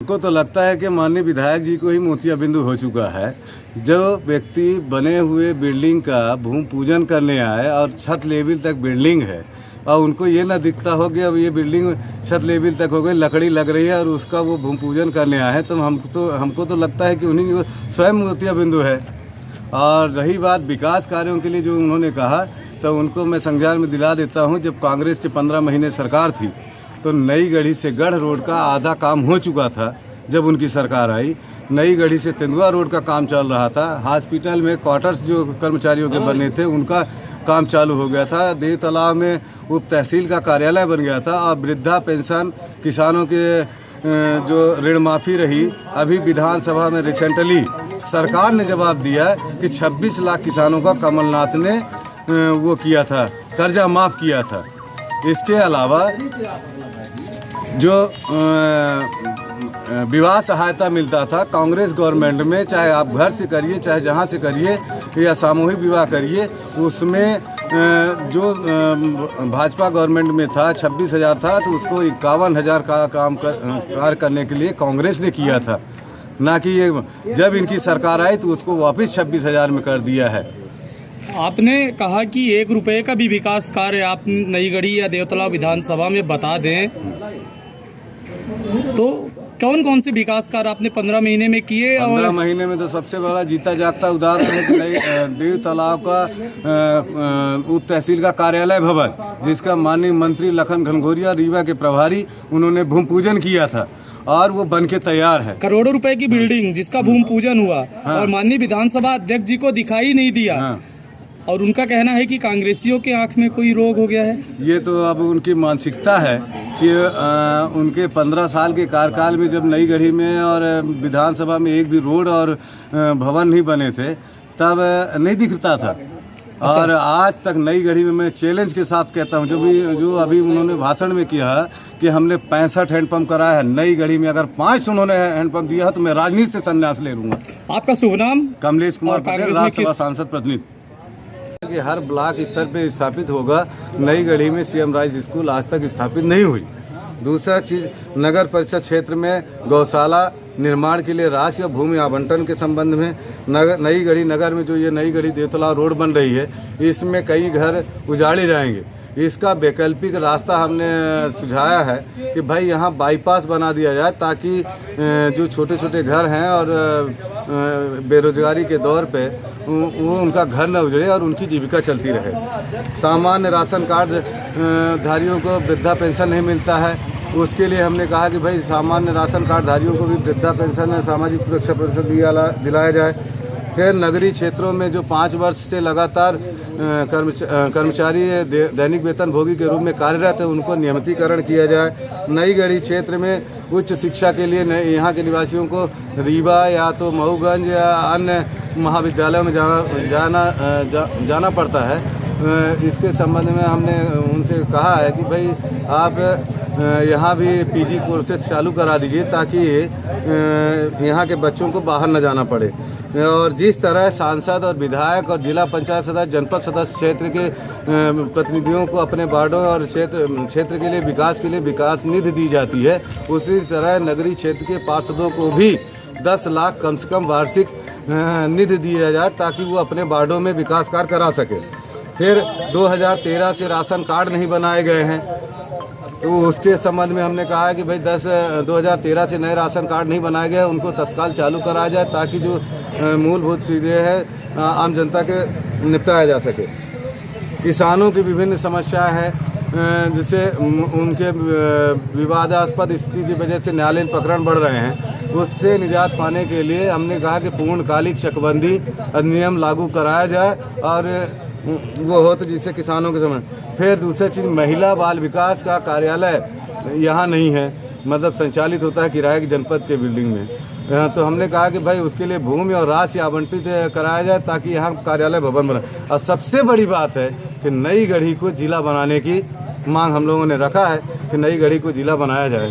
को तो लगता है कि माननीय विधायक जी को ही मोतियाबिंदु हो चुका है। जो व्यक्ति बने हुए बिल्डिंग का भूमि पूजन करने आए और छत लेवल तक बिल्डिंग है और उनको ये ना दिखता हो कि अब ये बिल्डिंग छत लेवल तक हो गई, लकड़ी लग रही है और उसका वो भूमि पूजन करने आए हैं, तो हमको तो लगता है कि उन्हीं स्वयं मोतियाबिंदु है। और रही बात विकास कार्यों के लिए जो उन्होंने कहा, तो उनको मैं संज्ञान में दिला देता हूँ, जब कांग्रेस की 15 महीने सरकार थी तो नई गढ़ी से गढ़ रोड का आधा काम हो चुका था। जब उनकी सरकार आई, नई गढ़ी से तेंदुआ रोड का काम चल रहा था। हॉस्पिटल में क्वार्टर्स जो कर्मचारियों के बने थे उनका काम चालू हो गया था। देव तालाब में उप तहसील का कार्यालय बन गया था और वृद्धा पेंशन, किसानों के जो ऋण माफ़ी रही, अभी विधानसभा में रिसेंटली सरकार ने जवाब दिया कि 26 लाख किसानों का कमलनाथ ने वो किया था, कर्जा माफ़ किया था। इसके अलावा जो विवाह सहायता मिलता था कांग्रेस गवर्नमेंट में, चाहे आप घर से करिए चाहे जहाँ से करिए या सामूहिक विवाह करिए, उसमें जो भाजपा गवर्नमेंट में था 26,000 था, तो उसको 51,000 का कार्य करने के लिए कांग्रेस ने किया था, ना कि ये जब इनकी सरकार आई तो उसको वापस 26,000 में कर दिया है। आपने कहा कि 1 रुपये का भी विकास कार्य आप नई गढ़ी या देवतला विधानसभा में बता दें, तो कौन कौन से विकास कार्य आपने 15 महीने में किए? 15 महीने में तो सबसे बड़ा जीता जागता उदाहरण है कि देव तालाब का उप तहसील का कार्यालय भवन, जिसका माननीय मंत्री लखन घनघोरिया रीवा के प्रभारी, उन्होंने भूमि पूजन किया था और वो बन के तैयार है। करोड़ों रुपए की बिल्डिंग जिसका भूमि पूजन हुआ, हाँ। और माननीय विधानसभा अध्यक्ष जी को दिखाई नहीं दिया, हाँ। और उनका कहना है कि कांग्रेसियों के आंख में कोई रोग हो गया है। ये तो अब उनकी मानसिकता है कि उनके 15 साल के कार्यकाल में जब नई गढ़ी में और विधानसभा में एक भी रोड और भवन नहीं बने थे, तब नहीं दिखता था। और आज तक नई गढ़ी में मैं चैलेंज के साथ कहता हूँ, जो अभी उन्होंने भाषण में किया कि हमने 65 हैंडपम्प कराया है नई गढ़ी में, अगर 5 उन्होंने हैंडपम्प दिया है तो मैं राजनीति से संन्यास ले लूँगा। आपका शुभ नाम? कमलेश कुमार पटेल, राज्यसभा सांसद प्रतिनिधि। कि हर ब्लॉक स्तर पे स्थापित होगा, नई गढ़ी में सीएम राइस स्कूल आज तक स्थापित नहीं हुई। दूसरा चीज़, नगर परिषद क्षेत्र में गौशाला निर्माण के लिए राशि और भूमि आवंटन के संबंध में नई गढ़ी नगर में जो ये नई गढ़ी देवतला रोड बन रही है, इसमें कई घर उजाड़े जाएंगे। इसका वैकल्पिक रास्ता हमने सुझाया है कि भाई यहाँ बाईपास बना दिया जाए, ताकि जो छोटे छोटे घर हैं और बेरोजगारी के दौर पे वो उनका घर न उजड़े और उनकी जीविका चलती रहे। सामान्य राशन कार्ड धारियों को वृद्धा पेंशन नहीं मिलता है, उसके लिए हमने कहा कि भाई सामान्य राशन कार्ड धारियों को भी वृद्धा पेंशन, सामाजिक सुरक्षा पेंशन दिलाया जाए। फिर नगरीय क्षेत्रों में जो 5 वर्ष से लगातार कर्मचारी दैनिक वेतन भोगी के रूप में कार्यरत है, उनको नियमितीकरण किया जाए। नई गढ़ी क्षेत्र में उच्च शिक्षा के लिए यहाँ के निवासियों को रीवा या तो मऊगंज या अन्य महाविद्यालयों में जाना पड़ता है। इसके संबंध में हमने उनसे कहा है कि भाई आप यहाँ भी पीजी कोर्सेज चालू करा दीजिए, ताकि यहाँ के बच्चों को बाहर न जाना पड़े। और जिस तरह सांसद और विधायक और जिला पंचायत सदस्य, जनपद सदस्य क्षेत्र के प्रतिनिधियों को अपने वार्डों और क्षेत्र के लिए विकास निधि दी जाती है, उसी तरह नगरीय क्षेत्र के पार्षदों को भी 10 लाख कम से कम वार्षिक निधि दिया जाए, ताकि वो अपने वार्डों में विकास कार्य करा सके। फिर 2013 से राशन कार्ड नहीं बनाए गए हैं, तो उसके संबंध में हमने कहा है कि भाई 2013 से नए राशन कार्ड नहीं बनाए गए, उनको तत्काल चालू कराया जाए, ताकि जो मूलभूत चीज़ें हैं आम जनता के निपटाया जा सके। किसानों की विभिन्न समस्याएं हैं, जिससे उनके विवादास्पद स्थिति की वजह से न्यायालयीन प्रकरण बढ़ रहे हैं, उससे निजात पाने के लिए हमने कहा कि पूर्णकालिक चकबंदी अधिनियम लागू कराया जाए और वो हो तो जिससे किसानों के समय। फिर दूसरी चीज़, महिला बाल विकास का कार्यालय यहाँ नहीं है, मतलब संचालित होता है किराए की जनपद के बिल्डिंग में। तो हमने कहा कि भाई उसके लिए भूमि और राशि आवंटित कराया जाए, ताकि यहाँ कार्यालय भवन बने। और सबसे बड़ी बात है कि नई गढ़ी को जिला बनाने की मांग हम लोगों ने रखा है कि नई गढ़ी को जिला बनाया जाए।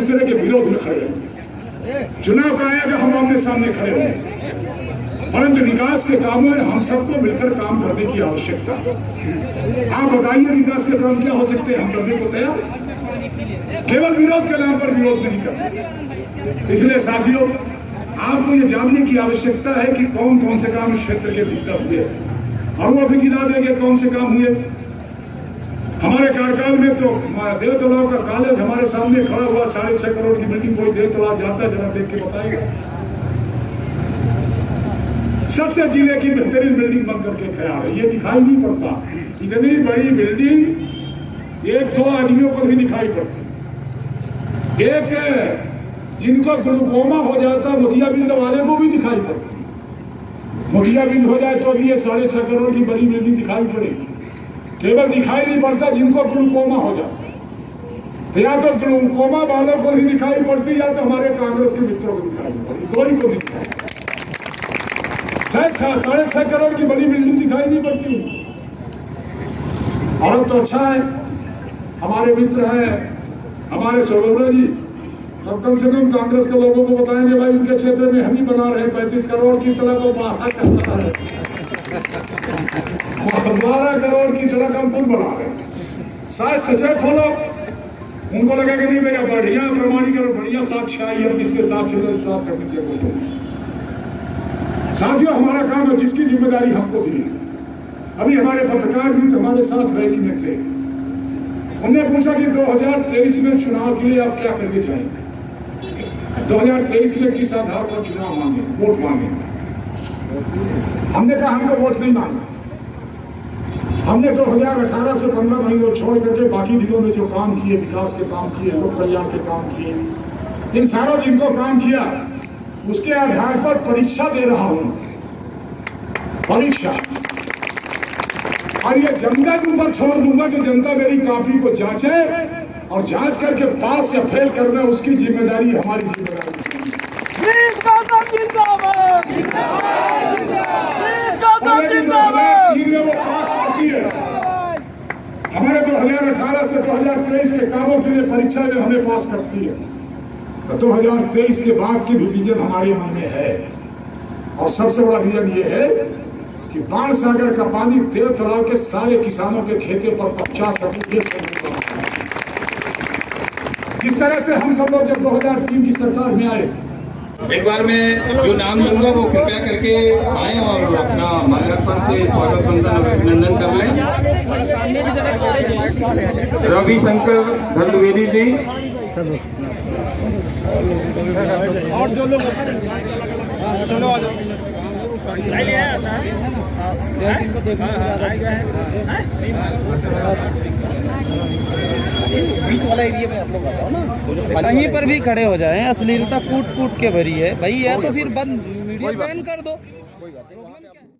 दूसरे के विरोध में खड़े रहेंगे। चुनाव का आएगा, हम आमने सामने खड़े होंगे, परंतु विकास के कामों में हम सबको मिलकर काम करने की आवश्यकता है। आप बताइए विकास के काम क्या हो सकते हैं, हम करने को तैयार हैं, केवल विरोध के नाम पर विरोध नहीं करते। इसलिए साथियों, आपको ये जानने की आवश्यकता है कि कौन कौन से काम इस क्षेत्र के भीतर हुए और वो भी गिना देंगे कौन से काम हुए। हमारे कार्यकाल में तो देव तालाब का कॉलेज हमारे सामने खड़ा हुआ, 6.5 करोड़ की बिल्डिंग, कोई देव तालाब जाता है जरा देख के बताएगा। सबसे जिले की बेहतरीन बिल्डिंग बन करके खड़ा है, ये दिखाई नहीं पड़ता। इतनी बड़ी बिल्डिंग 1-2 आदमियों को भी दिखाई पड़ती, एक जिनको ग्लूकोमा हो जाता मोतियाबिंद वाले को भी दिखाई पड़ती। मोतियाबिंद हो जाए तो भी ये 6.5 करोड़ की बड़ी बिल्डिंग दिखाई पड़ेगी। केवल दिखाई नहीं पड़ता जिनको ग्लूकोमा हो जाता, तो या तो ग्लूकोमा वालों को भी दिखाई पड़ती या तो हमारे कांग्रेस के मित्रों को दिखाई पड़ती, दो ही को दिखाई। शायद 6.5 करोड़ की बड़ी बिल्डिंग दिखाई नहीं पड़ती। और अब तो अच्छा है, हमारे मित्र हैं, हमारे सोलोरा जी, अब कम से कम कांग्रेस के लोगों को बताएंगे भाई उनके क्षेत्र में हम ही बना रहे हैं 35 करोड़ की सड़क को 12 करोड़ की सड़क हम खुद बना रहे हैं। शायद सचेत हो लोग, उनको लगा कि नहीं भैया बढ़िया प्रमाणीकरण, बढ़िया साक्ष्य आई, हम इसके साथ चलकर विश्वास करनी चाहिए। साथियों, हमारा काम है, जिसकी जिम्मेदारी हमको दी है। अभी हमारे पत्रकार भी हमारे साथ रैली में थे, उन्होंने पूछा कि 2023 में चुनाव के लिए आप क्या करके जाएंगे। 2023 में किस आधार पर चुनाव मांगे, वोट मांगे। हमने कहा हमको वोट नहीं मांगा। हमने 2018 से 15 महीने छोड़ करके बाकी दिनों में जो काम किए, विकास के काम किए, लोक कल्याण के काम किए, इन सारों जिनको काम किया उसके आधार पर परीक्षा दे रहा हूं, परीक्षा। और ये जनता के ऊपर छोड़ दूंगा कि जनता मेरी कॉपी को जांचे और जांच करके पास या फेल करना उसकी जिम्मेदारी, हमारी जिम्मेदारी। वो पास करती है। हमारे 2018 से 2023 के कामों के लिए परीक्षा में हमें पास करती है, तो 2023 के बाद की भी विजन हमारे मन में है। और सबसे बड़ा विजन ये है कि बाण सागर का पानी देव तालाब के सारे किसानों के खेतों पर पहुंचा सके। जिस तरह से हम सब लोग जब 2003 की सरकार में आए, एक बार मैं जो नाम लूंगा वो कृपया करके आए और अपना माल्यार्पण से स्वागत बंधन अभिनंदन कर लें। रवि शंकर धर्मवेदी जी, और जो लोग चलो बीच वाला एरिया में आप लोग बताओ ना, कहीं पर भी खड़े हो जाएं, अश्लीलता कूट कूट के भरी है भाई, या तो फिर बंद मीडिया बैन कर दो।